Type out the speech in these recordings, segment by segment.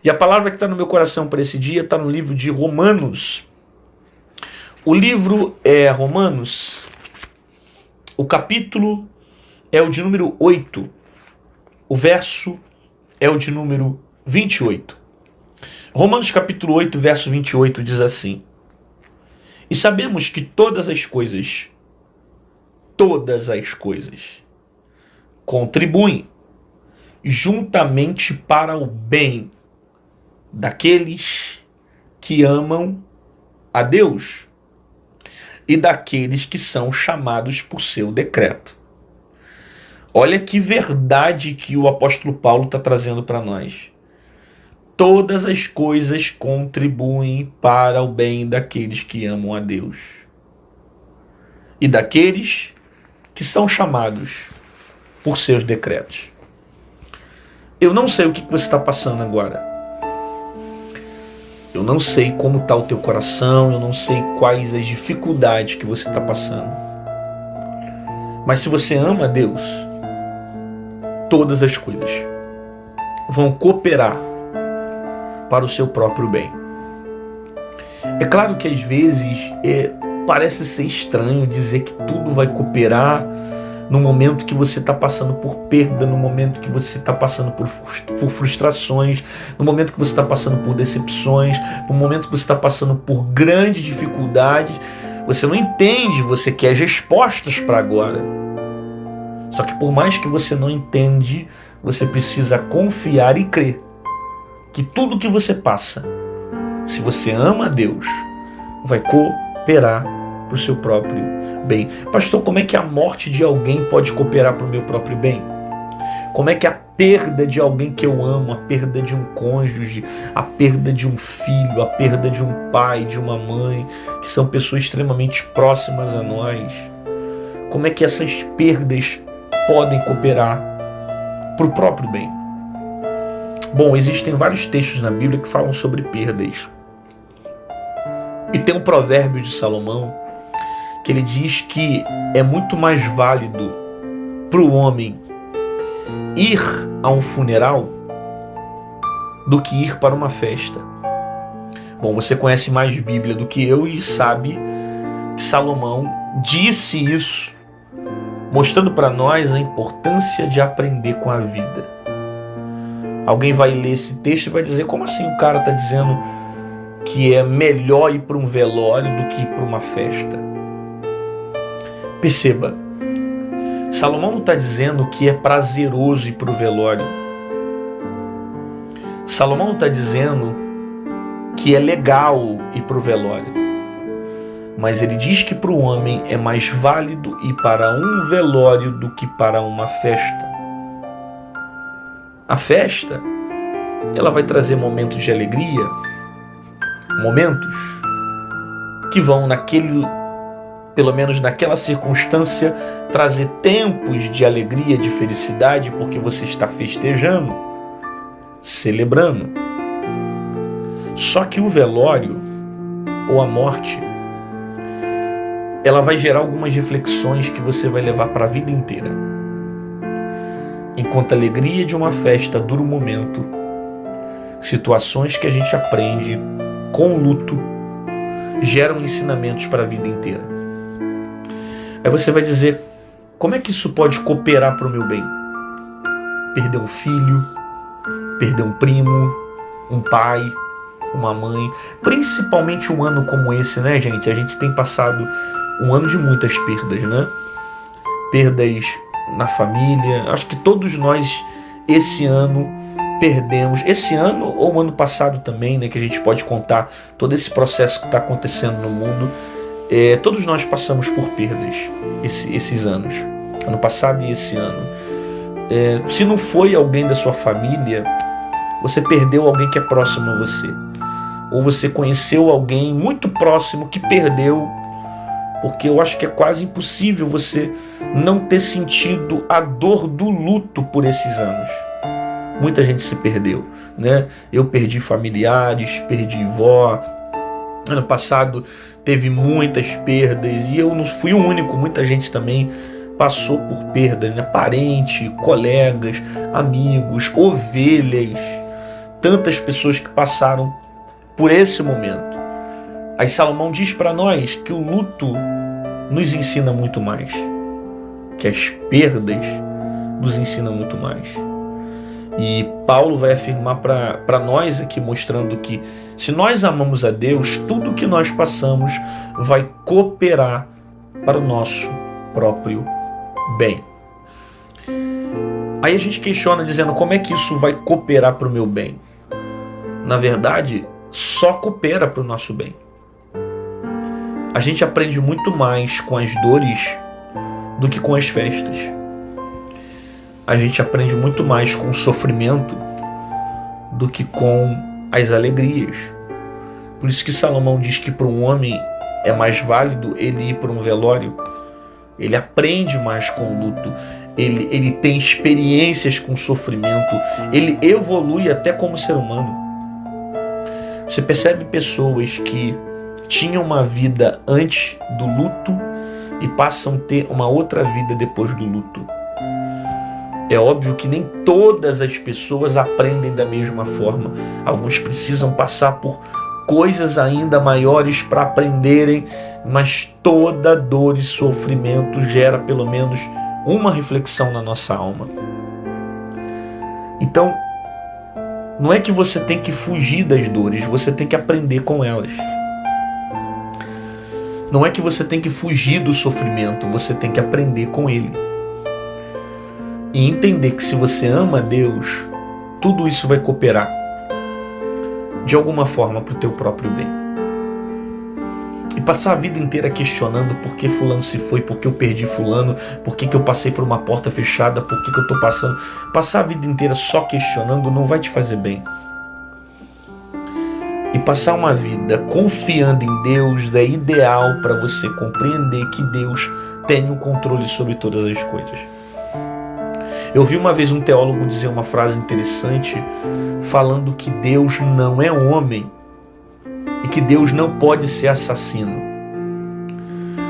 E a palavra que está no meu coração para esse dia está no livro de Romanos. O livro é Romanos, o capítulo é o de número 8, o verso é o de número 28. Romanos capítulo 8, verso 28 diz assim: E sabemos que todas as coisas contribuem juntamente para o bem daqueles que amam a Deus e daqueles que são chamados por seu decreto. Olha que verdade que o apóstolo Paulo está trazendo para nós. Todas as coisas contribuem para o bem daqueles que amam a Deus e daqueles que são chamados por seus decretos. Eu não sei o que você está passando agora. Eu não sei como está o teu coração, eu não sei quais as dificuldades que você está passando. Mas se você ama a Deus, todas as coisas vão cooperar para o seu próprio bem. É claro que às vezes parece ser estranho dizer que tudo vai cooperar no momento que você está passando por perda, no momento que você está passando por frustrações, no momento que você está passando por decepções, no momento que você está passando por grandes dificuldades. Você não entende, você quer as respostas para agora. Só que por mais que você não entende, você precisa confiar e crer que tudo que você passa, se você ama a Deus, vai cooperar para o seu próprio bem. Pastor, como é que a morte de alguém pode cooperar para o meu próprio bem? Como é que a perda de alguém que eu amo, a perda de um cônjuge, a perda de um filho, a perda de um pai, de uma mãe, que são pessoas extremamente próximas a nós, como é que essas perdas podem cooperar para o próprio bem? Bom, existem vários textos na Bíblia que falam sobre perdas. E tem um provérbio de Salomão que ele diz que é muito mais válido para o homem ir a um funeral do que ir para uma festa. Bom, você conhece mais Bíblia do que eu e sabe que Salomão disse isso, mostrando para nós a importância de aprender com a vida. Alguém vai ler esse texto e vai dizer: como assim o cara está dizendo que é melhor ir para um velório do que ir para uma festa? Perceba, Salomão não está dizendo que é prazeroso ir para o velório. Salomão não está dizendo que é legal ir para o velório. Mas ele diz que para o homem é mais válido ir para um velório do que para uma festa. A festa, ela vai trazer momentos de alegria, momentos que vão pelo menos naquela circunstância, trazer tempos de alegria, de felicidade, porque você está festejando, celebrando. Só que o velório, ou a morte, ela vai gerar algumas reflexões que você vai levar para a vida inteira. Enquanto a alegria de uma festa dura um momento, situações que a gente aprende com o luto geram ensinamentos para a vida inteira. Aí você vai dizer: como é que isso pode cooperar para o meu bem? Perder um filho, perder um primo, um pai, uma mãe. Principalmente um ano como esse, né, gente? A gente tem passado um ano de muitas perdas, né? Perdas na família. Acho que todos nós esse ano perdemos. Esse ano ou o ano passado também, né? Que a gente pode contar todo esse processo que está acontecendo no mundo. Todos nós passamos por perdas esses anos. Ano passado e esse ano. Se não foi alguém da sua família, você perdeu alguém que é próximo a você. Ou você conheceu alguém muito próximo que perdeu. Porque eu acho que é quase impossível você não ter sentido a dor do luto por esses anos. Muita gente se perdeu, né? Eu perdi familiares, perdi vó. Ano passado teve muitas perdas e eu não fui o único. Muita gente também passou por perdas, né? Parente, colegas, amigos, ovelhas. tantas pessoas que passaram por esse momento. Aí Salomão diz para nós que o luto nos ensina muito mais, que as perdas nos ensinam muito mais. E Paulo vai afirmar para nós aqui, mostrando que se nós amamos a Deus, tudo que nós passamos vai cooperar para o nosso próprio bem. Aí a gente questiona dizendo, como é que isso vai cooperar para o meu bem? Na verdade, só coopera para o nosso bem. A gente aprende muito mais com as dores do que com as festas. A gente aprende muito mais com o sofrimento do que com as alegrias. Por isso que Salomão diz que para um homem é mais válido ele ir para um velório. Ele aprende mais com o luto, ele tem experiências com o sofrimento, ele evolui até como ser humano. Você percebe pessoas que tinham uma vida antes do luto e passam a ter uma outra vida depois do luto. É óbvio que nem todas as pessoas aprendem da mesma forma. Alguns precisam passar por coisas ainda maiores para aprenderem, mas toda dor e sofrimento gera pelo menos uma reflexão na nossa alma. Então, não é que você tem que fugir das dores, você tem que aprender com elas. Não é que você tem que fugir do sofrimento, você tem que aprender com ele. E entender que se você ama Deus, tudo isso vai cooperar de alguma forma para o teu próprio bem. E passar a vida inteira questionando por que fulano se foi, por que eu perdi fulano, por que eu passei por uma porta fechada, por que eu estou passando. Passar a vida inteira só questionando não vai te fazer bem. E passar uma vida confiando em Deus é ideal para você compreender que Deus tem o controle sobre todas as coisas. Eu ouvi uma vez um teólogo dizer uma frase interessante, falando que Deus não é homem e que Deus não pode ser assassino.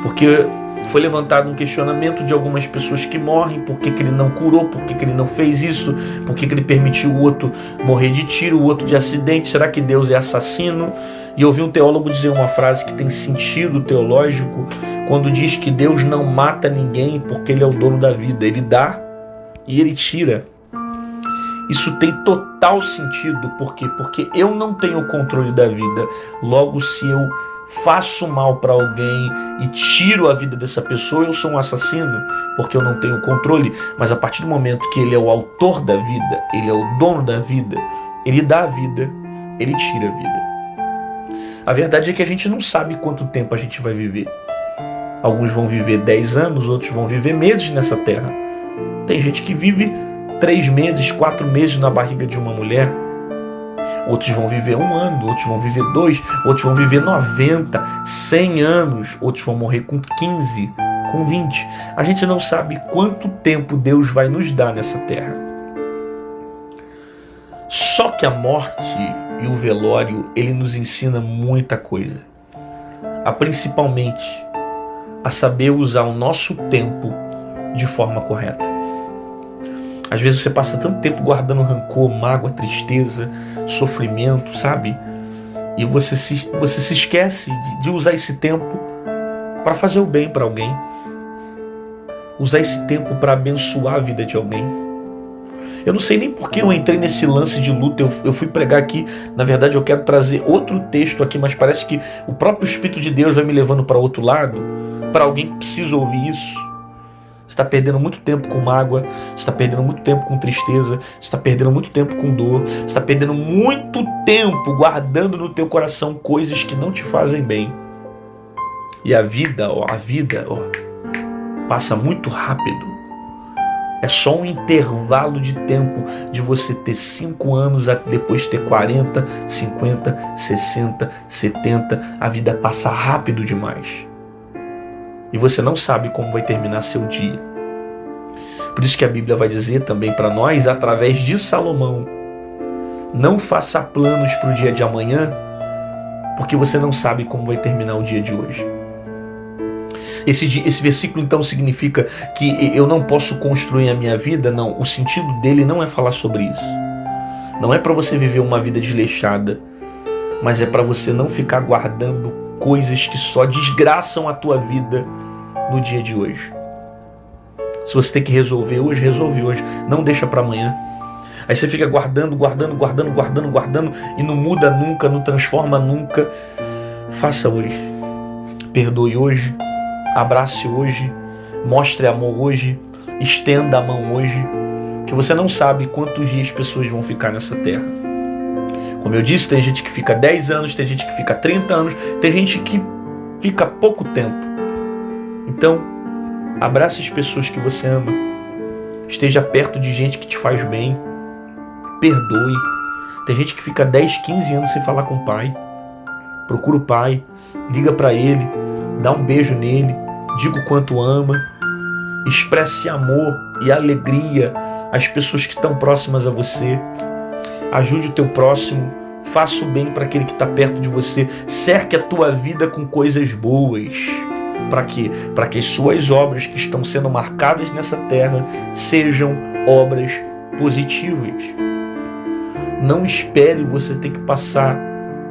Porque foi levantado um questionamento de algumas pessoas que morrem, por que ele não curou, por que ele não fez isso, por que ele permitiu o outro morrer de tiro, o outro de acidente, será que Deus é assassino? E eu ouvi um teólogo dizer uma frase que tem sentido teológico, quando diz que Deus não mata ninguém porque ele é o dono da vida, ele dá e ele tira. Isso tem total sentido. Por quê? Porque eu não tenho o controle da vida. Logo, se eu faço mal para alguém e tiro a vida dessa pessoa, eu sou um assassino, porque eu não tenho o controle. Mas a partir do momento que ele é o autor da vida, ele é o dono da vida, ele dá a vida, ele tira a vida. A verdade é que a gente não sabe quanto tempo a gente vai viver. Alguns vão viver 10 anos, outros vão viver meses nessa terra. Tem gente que vive 3 meses, 4 meses na barriga de uma mulher. Outros vão viver 1 ano, outros vão viver 2, outros vão viver 90, 100 anos, outros vão morrer com 15, com 20. A gente não sabe quanto tempo Deus vai nos dar nessa terra. Só que a morte e o velório, ele nos ensina muita coisa. Principalmente a saber usar o nosso tempo de forma correta. Às vezes você passa tanto tempo guardando rancor, mágoa, tristeza, sofrimento, sabe? E você se esquece de usar esse tempo para fazer o bem para alguém. Usar esse tempo para abençoar a vida de alguém. Eu não sei nem por que eu entrei nesse lance de luta. Eu fui pregar aqui, na verdade eu quero trazer outro texto aqui, mas parece que o próprio Espírito de Deus vai me levando para outro lado, para alguém que precisa ouvir isso. Você está perdendo muito tempo com mágoa, você está perdendo muito tempo com tristeza, você está perdendo muito tempo com dor, você está perdendo muito tempo guardando no teu coração coisas que não te fazem bem. E a vida passa muito rápido. É só um intervalo de tempo de você ter 5 anos, depois ter 40, 50, 60, 70. A vida passa rápido demais. E você não sabe como vai terminar seu dia. Por isso que a Bíblia vai dizer também para nós, através de Salomão, não faça planos para o dia de amanhã, porque você não sabe como vai terminar o dia de hoje. Esse versículo então significa que eu não posso construir a minha vida? Não, o sentido dele não é falar sobre isso. Não é para você viver uma vida desleixada, mas é para você não ficar guardando coisas que só desgraçam a tua vida no dia de hoje. Se você tem que resolver hoje, resolve hoje. Não deixa para amanhã. Aí você fica guardando e não muda nunca, não transforma nunca. Faça hoje. Perdoe hoje. Abrace hoje. Mostre amor hoje. Estenda a mão hoje. Que você não sabe quantos dias pessoas vão ficar nessa terra. Como eu disse, tem gente que fica 10 anos, tem gente que fica 30 anos, tem gente que fica pouco tempo. Então, abrace as pessoas que você ama. Esteja perto de gente que te faz bem. Perdoe. Tem gente que fica 10, 15 anos sem falar com o pai. Procura o pai, liga para ele, dá um beijo nele, diga o quanto ama. Expresse amor e alegria às pessoas que estão próximas a você. Ajude o teu próximo. Faça o bem para aquele que está perto de você. Cerque a tua vida com coisas boas. Para quê? Para que as suas obras que estão sendo marcadas nessa terra sejam obras positivas. Não espere você ter que passar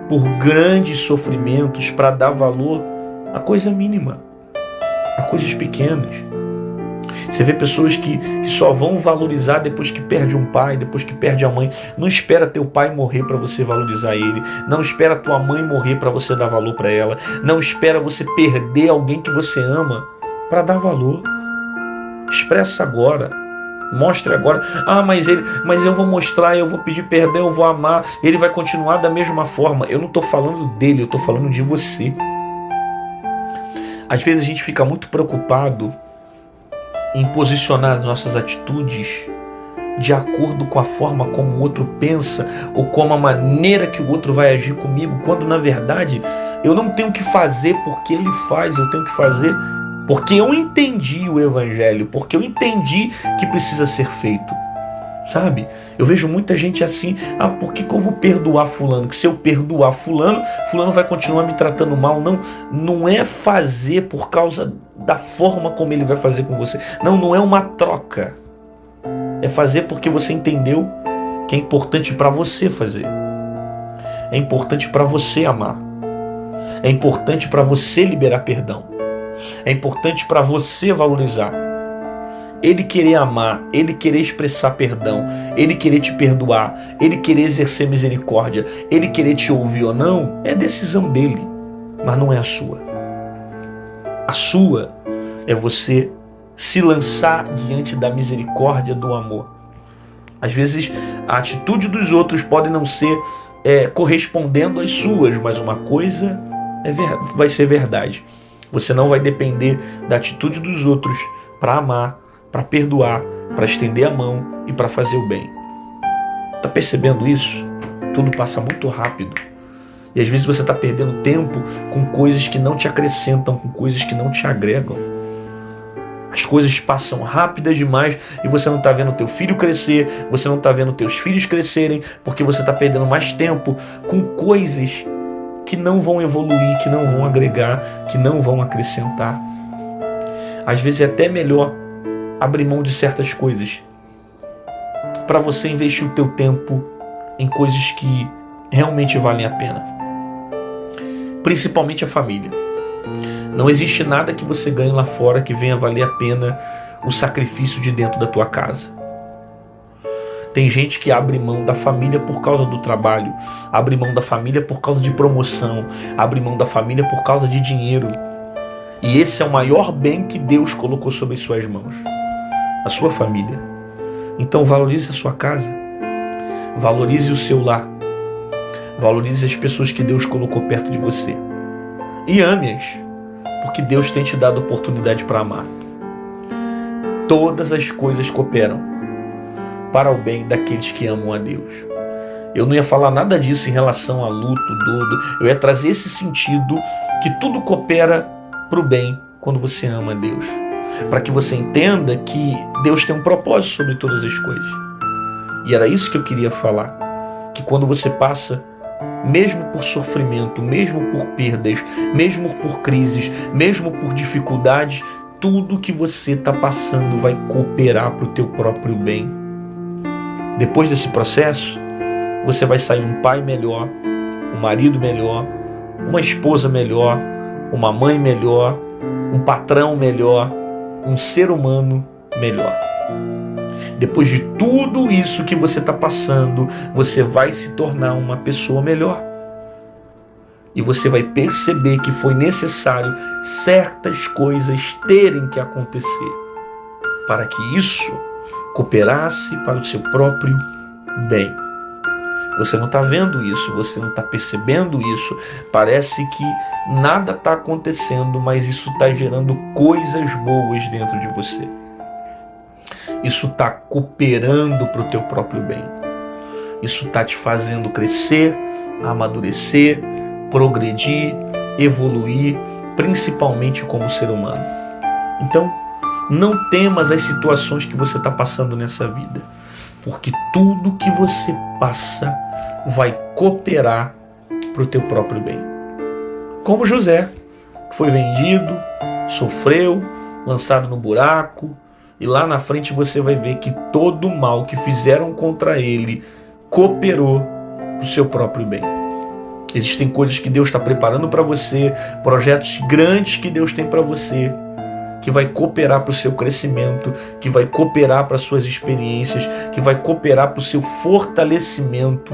por grandes sofrimentos para dar valor a coisa mínima, a coisas pequenas. Você vê pessoas que só vão valorizar depois que perde um pai, depois que perde a mãe. Não espera teu pai morrer para você valorizar ele. Não espera tua mãe morrer para você dar valor para ela. Não espera você perder alguém que você ama para dar valor. Expressa agora. Mostre agora. Mas eu vou mostrar, eu vou pedir perdão, eu vou amar. Ele vai continuar da mesma forma. Eu não estou falando dele, eu estou falando de você. Às vezes a gente fica muito preocupado em posicionar as nossas atitudes de acordo com a forma como o outro pensa ou como a maneira que o outro vai agir comigo, quando na verdade eu não tenho que fazer porque ele faz, eu tenho que fazer porque eu entendi o evangelho, porque eu entendi que precisa ser feito. Sabe? Eu vejo muita gente assim, por que eu vou perdoar fulano? Que se eu perdoar fulano vai continuar me tratando mal. Não é fazer por causa da forma como ele vai fazer com você. Não é uma troca. É fazer porque você entendeu que é importante para você fazer. É importante para você amar. É importante para você liberar perdão. É importante para você valorizar. Ele querer amar, ele querer expressar perdão, ele querer te perdoar, ele querer exercer misericórdia, ele querer te ouvir ou não, é decisão dele, mas não é a sua. A sua é você se lançar diante da misericórdia do amor. Às vezes a atitude dos outros pode não ser correspondendo às suas, mas uma coisa vai ser verdade. Você não vai depender da atitude dos outros para amar, para perdoar, para estender a mão e para fazer o bem. Está percebendo isso? Tudo passa muito rápido. E às vezes você está perdendo tempo com coisas que não te acrescentam, com coisas que não te agregam. As coisas passam rápidas demais e você não está vendo teu filho crescer, você não está vendo teus filhos crescerem, porque você está perdendo mais tempo com coisas que não vão evoluir, que não vão agregar, que não vão acrescentar. Às vezes é até melhor abrir mão de certas coisas para você investir o teu tempo em coisas que realmente valem a pena. Principalmente a família. Não existe nada que você ganhe lá fora que venha valer a pena o sacrifício de dentro da tua casa. Tem gente que abre mão da família por causa do trabalho, abre mão da família por causa de promoção, abre mão da família por causa de dinheiro. E esse é o maior bem que Deus colocou sobre as suas mãos. A sua família. Então valorize a sua casa. Valorize o seu lar. Valorize as pessoas que Deus colocou perto de você. E ame-as, porque Deus tem te dado oportunidade para amar. Todas as coisas cooperam para o bem daqueles que amam a Deus. Eu não ia falar nada disso em relação a luto, dor. Eu ia trazer esse sentido que tudo coopera para o bem quando você ama a Deus. Para que você entenda que Deus tem um propósito sobre todas as coisas. E era isso que eu queria falar. Que quando você passa, mesmo por sofrimento, mesmo por perdas, mesmo por crises, mesmo por dificuldades, tudo que você está passando vai cooperar para o teu próprio bem. Depois desse processo, você vai sair um pai melhor, um marido melhor, uma esposa melhor, uma mãe melhor, um patrão melhor, um ser humano melhor. Depois de tudo isso que você está passando, você vai se tornar uma pessoa melhor. E você vai perceber que foi necessário certas coisas terem que acontecer para que isso cooperasse para o seu próprio bem. Você não está vendo isso, você não está percebendo isso. Parece que nada está acontecendo, mas isso está gerando coisas boas dentro de você. Isso está cooperando para o teu próprio bem. Isso está te fazendo crescer, amadurecer, progredir, evoluir, principalmente como ser humano. Então, não temas as situações que você está passando nessa vida, porque tudo que você passa vai cooperar para o teu próprio bem. Como José, que foi vendido, sofreu, lançado no buraco, e lá na frente você vai ver que todo o mal que fizeram contra ele cooperou para o seu próprio bem. Existem coisas que Deus está preparando para você, projetos grandes que Deus tem para você, que vai cooperar para o seu crescimento, que vai cooperar para as suas experiências, que vai cooperar para o seu fortalecimento.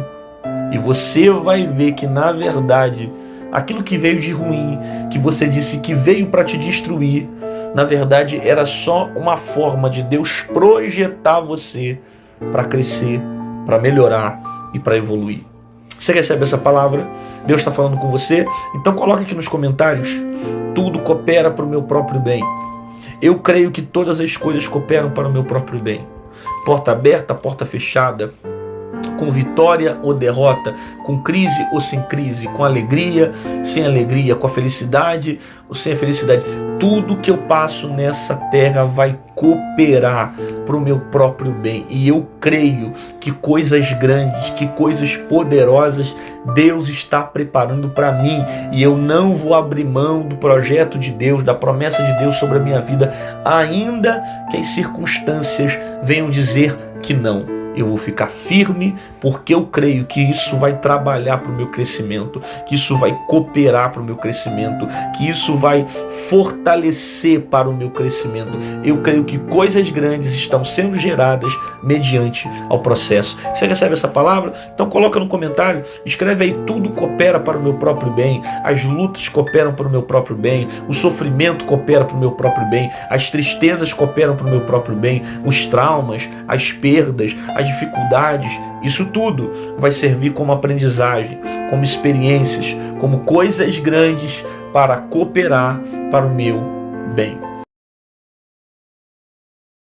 E você vai ver que, na verdade, aquilo que veio de ruim, que você disse que veio para te destruir, na verdade era só uma forma de Deus projetar você para crescer, para melhorar e para evoluir. Você recebe essa palavra? Deus está falando com você? Então coloque aqui nos comentários: tudo coopera para o meu próprio bem. Eu creio que todas as coisas cooperam para o meu próprio bem. Porta aberta, porta fechada, com vitória ou derrota, com crise ou sem crise, com alegria, sem alegria, com a felicidade ou sem a felicidade. Tudo que eu passo nessa terra vai cooperar para o meu próprio bem. E eu creio que coisas grandes, que coisas poderosas Deus está preparando para mim. E eu não vou abrir mão do projeto de Deus, da promessa de Deus sobre a minha vida, ainda que as circunstâncias venham dizer que não. Eu vou ficar firme, porque eu creio que isso vai trabalhar para o meu crescimento, que isso vai cooperar para o meu crescimento, que isso vai fortalecer para o meu crescimento. Eu creio que coisas grandes estão sendo geradas mediante ao processo. Você recebe essa palavra? Então coloca no comentário, escreve aí: tudo coopera para o meu próprio bem, as lutas cooperam para o meu próprio bem, o sofrimento coopera para o meu próprio bem, as tristezas cooperam para o meu próprio bem, os traumas, as perdas, as dificuldades, isso tudo vai servir como aprendizagem, como experiências, como coisas grandes para cooperar para o meu bem.